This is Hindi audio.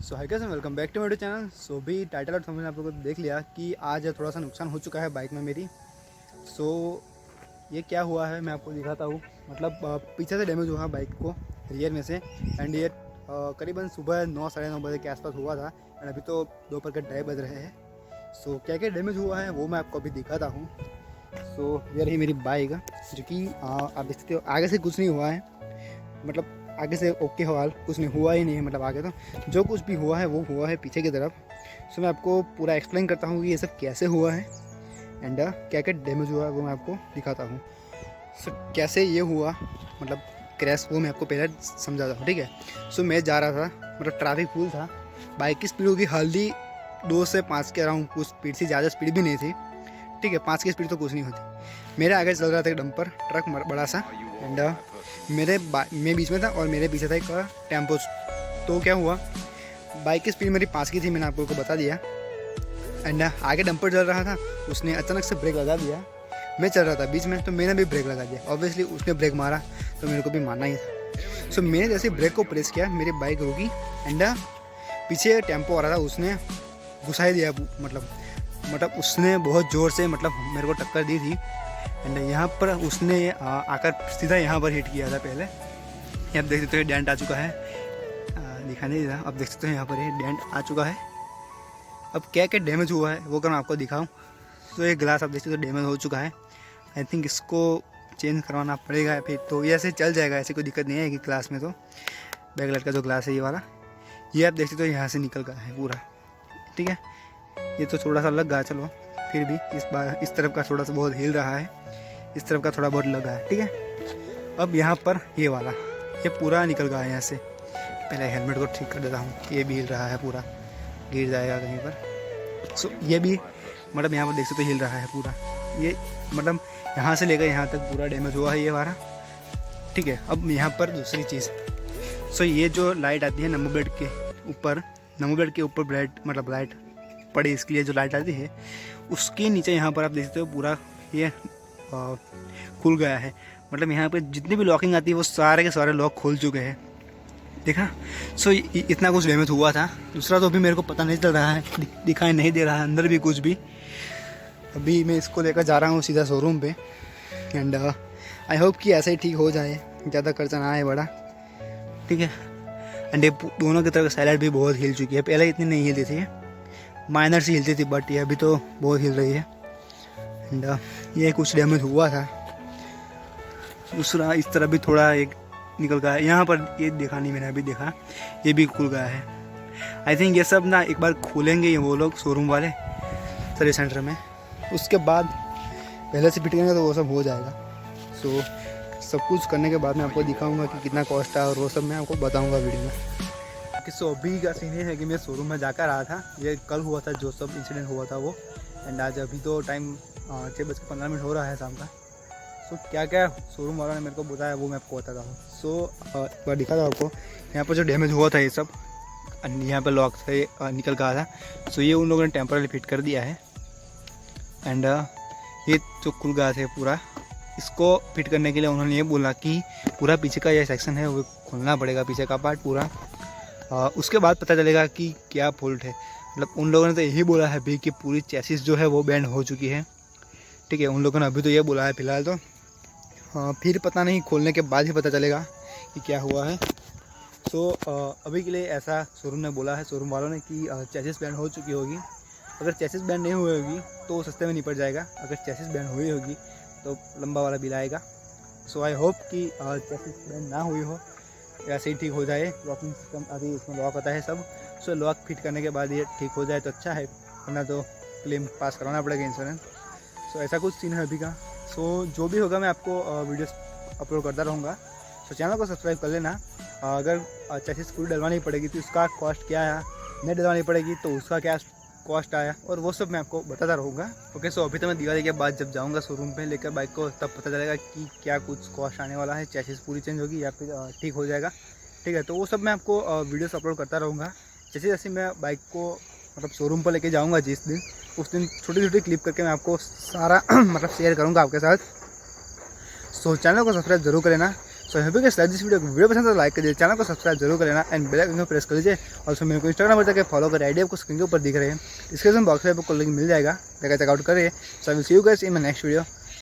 So hi guys, welcome back to my channel. So भी टाइटल और थंबनेल आप लोगों को देख लिया कि आज थोड़ा सा नुकसान हो चुका है बाइक में मेरी। सो ये क्या हुआ है मैं आपको दिखाता हूँ। मतलब पीछे से डैमेज हुआ बाइक को रियर में से। एंड ये करीबन सुबह 9 साढ़े 9 बजे के आसपास हुआ था। एंड अभी तो दोपहर के 2:30 बज रहे हैं। सो क्या क्या डैमेज हुआ है वो मैं आपको अभी दिखाता हूँ। सो ये रही मेरी बाइक, जो कि आप देख सकते हो आगे से कुछ नहीं हुआ है। मतलब आगे से ओके हाल कुछ नहीं हुआ ही नहीं है। मतलब आगे तो जो कुछ भी हुआ है वो हुआ है पीछे की तरफ। सो मैं आपको पूरा एक्सप्लेन करता हूँ कि ये सब कैसे हुआ है एंड क्या क्या डैमेज हुआ है वो मैं आपको दिखाता हूँ। सो कैसे ये हुआ, मतलब क्रैश, वो मैं आपको पहले समझाता हूँ, ठीक है। सो मैं जा रहा था, मतलब ट्रैफिक फुल था। बाइक की स्पीड होगी हार्डली 2 से 5 के अराउंड, कुछ स्पीड से ज़्यादा स्पीड भी नहीं थी, ठीक है। 5 की स्पीड तो कुछ नहीं होती। मेरे आगे चल रहा था एक डंपर ट्रक बड़ा सा। एंड मैं बीच में था और मेरे पीछे था एक टेम्पो। तो क्या हुआ, बाइक की स्पीड मेरी 5 की थी, मैंने आपको बता दिया। एंड आगे डंपर चल रहा था, उसने अचानक से ब्रेक लगा दिया। मैं चल रहा था बीच में तो मैंने भी ब्रेक लगा दिया। ऑब्वियसली उसने ब्रेक मारा तो मेरे को भी मारना ही था। सो मैंने जैसे ब्रेक को प्रेस किया, मेरी बाइक रुकी। एंड पीछे टेम्पो आ रहा था, उसने घुसा ही दिया। मतलब उसने बहुत ज़ोर से मतलब मेरे को टक्कर दी थी। एंड यहाँ पर उसने आकर सीधा यहाँ पर हिट किया था पहले। ये आप देख सकते हो डेंट आ चुका है, दिखा नहीं रहा। अब देख सकते हो यहाँ पर ये डेंट आ चुका है। अब क्या क्या डैमेज हुआ है वो कर मैं आपको दिखाऊं। तो ये ग्लास आप देख सकते हो डैमेज हो चुका है। आई थिंक इसको चेंज करवाना पड़ेगा, फिर तो ये ऐसे चल जाएगा, ऐसी कोई दिक्कत नहीं आएगी। ग्लास में तो बैकलाइट का जो ग्लास है ये वाला, ये आप देख सकते हो यहाँ से निकल गया है पूरा, ठीक है। ये तो थोड़ा सा लग गया, चलो फिर भी इस तरफ का थोड़ा सा बहुत हिल रहा है, इस तरफ का थोड़ा बहुत लगा है, ठीक है। अब यहाँ पर ये वाला ये पूरा निकल गया है यहाँ से। पहले हेलमेट को ठीक कर देता हूँ, ये भी हिल रहा है पूरा, गिर जाएगा कहीं पर। सो ये भी मतलब यहाँ पर देख सकते तो हिल रहा है पूरा। ये मतलब यहाँ से लेकर यहाँ तक पूरा डैमेज हुआ है ये वाला, ठीक है। अब यहाँ पर दूसरी चीज़, सो ये जो लाइट आती है नंबर प्लेट के ऊपर ब्लाइट, मतलब लाइट पड़ी, इसके लिए जो लाइट आती है उसके नीचे यहाँ पर आप देख सकते हो पूरा ये खुल गया है। मतलब यहाँ पे जितनी भी लॉकिंग आती है वो सारे के सारे लॉक खोल चुके हैं, देखा। सो इतना कुछ डैमेज हुआ था। दूसरा तो अभी मेरे को पता नहीं चल रहा है, दिखाई नहीं दे रहा है अंदर भी कुछ भी। अभी मैं इसको लेकर जा रहा हूँ सीधा शोरूम पे। एंड आई होप कि ऐसा ही ठीक हो जाए, ज़्यादा खर्चा ना आए बड़ा, ठीक है। एंड ये दोनों की तरफ साइड भी बहुत हिल चुकी है, पहले इतनी नहीं हिलती थी, माइनर सी हिलती थी, बट ये अभी तो बहुत हिल रही है। एंड ये कुछ डैमेज हुआ था। दूसरा इस तरह भी थोड़ा एक निकल गया है, यहाँ पर ये देखा नहीं मैंने, अभी देखा, ये भी खुल गया है। आई थिंक ये सब ना एक बार खोलेंगे वो लोग शोरूम वाले सर्विस सेंटर में, उसके बाद पहले से फिट करेंगे तो वो सब हो जाएगा। सो सब कुछ करने के बाद मैं आपको दिखाऊंगा कि कितना कॉस्ट है और वो सब मैं आपको बताऊंगा वीडियो में। सो अभी का सीन ये है कि मैं शोरूम में जाकर आया था, ये कल हुआ था जो सब इंसिडेंट हुआ था वो। एंड आज अभी तो टाइम 6:15 हो रहा है शाम का। सो क्या क्या शोरूम वालों ने मेरे को बताया वो मैं आपको बताता हूँ। सो एक बार दिखा था आपको, यहाँ पर जो डैमेज हुआ था ये सब यहाँ पर लॉक से निकल गया था। सो ये उन लोगों ने टेम्पररी फिट कर दिया है। एंड ये जो खुल गया था पूरा, इसको फिट करने के लिए उन्होंने ये बोला कि पूरा पीछे का ये सेक्शन है वो खोलना पड़ेगा, पीछे का पार्ट पूरा। उसके बाद पता चलेगा कि क्या फॉल्ट है। मतलब उन लोगों ने तो यही बोला है अभी कि पूरी चेसिस जो है वो बैंड हो चुकी है, ठीक है। उन लोगों ने अभी तो ये बोला है फिलहाल तो। फिर पता नहीं, खोलने के बाद ही पता चलेगा कि क्या हुआ है। सो अभी के लिए ऐसा शोरूम ने बोला है, शोरूम वालों ने, कि चेसिस बैंड हो चुकी होगी। अगर चेसिस बैंड नहीं हुई होगी तो सस्ते में निपट जाएगा, अगर चेसिस बैंड हुई होगी तो लंबा वाला बिल आएगा। सो आई होप कि चेसिस बैंड ना हुई हो, ऐसे ही ठीक हो जाए। लॉकिंग सिस्टम अभी इसमें लॉक होता है सब, सो लॉक फिट करने के बाद ये ठीक हो जाए तो अच्छा है, वरना तो क्लेम पास कराना पड़ेगा इंश्योरेंस। सो ऐसा कुछ सीन है अभी का। सो जो भी होगा मैं आपको वीडियोस अपलोड करता रहूँगा। सो चैनल को सब्सक्राइब कर लेना। अगर चेसिस पूरी डलवानी पड़ेगी तो उसका कॉस्ट क्या आया, नहीं डलवानी पड़ेगी तो उसका क्या कॉस्ट आया, और वो सब मैं आपको बताता रहूँगा। ओके, सो अभी तो मैं दिवाली के बाद जब जाऊँगा शोरूम पे लेकर बाइक को, तब पता चलेगा कि क्या कुछ कॉस्ट आने वाला है, चेसिस पूरी चेंज होगी या फिर ठीक हो जाएगा, ठीक है। तो वो सब मैं आपको वीडियोस अपलोड करता रहूँगा। जैसे जैसे मैं बाइक को मतलब शोरूम पर लेके जाऊँगा जिस दिन, उस दिन छोटी छोटी क्लिप करके मैं आपको सारा मतलब शेयर करूँगा आपके साथ। सो चैनल को सब्सक्राइब जरूर करें ना। So happy guys, like this video पसंद है तो लाइक कर दीजिए, चैनल को सब्सक्राइब जरूर कर लेना एंड बेल आइकन को प्रेस कर लीजिए। और मेरे को इंस्टाग्राम पर जाकर फॉलो करें, आईडी आपको स्क्रीन के ऊपर दिख रहे हैं, डिस्क्रिप्शन बॉक्स में आपको लिंक मिल जाएगा, जाकर चेकआउट करिए। So I will see you guys in my next video.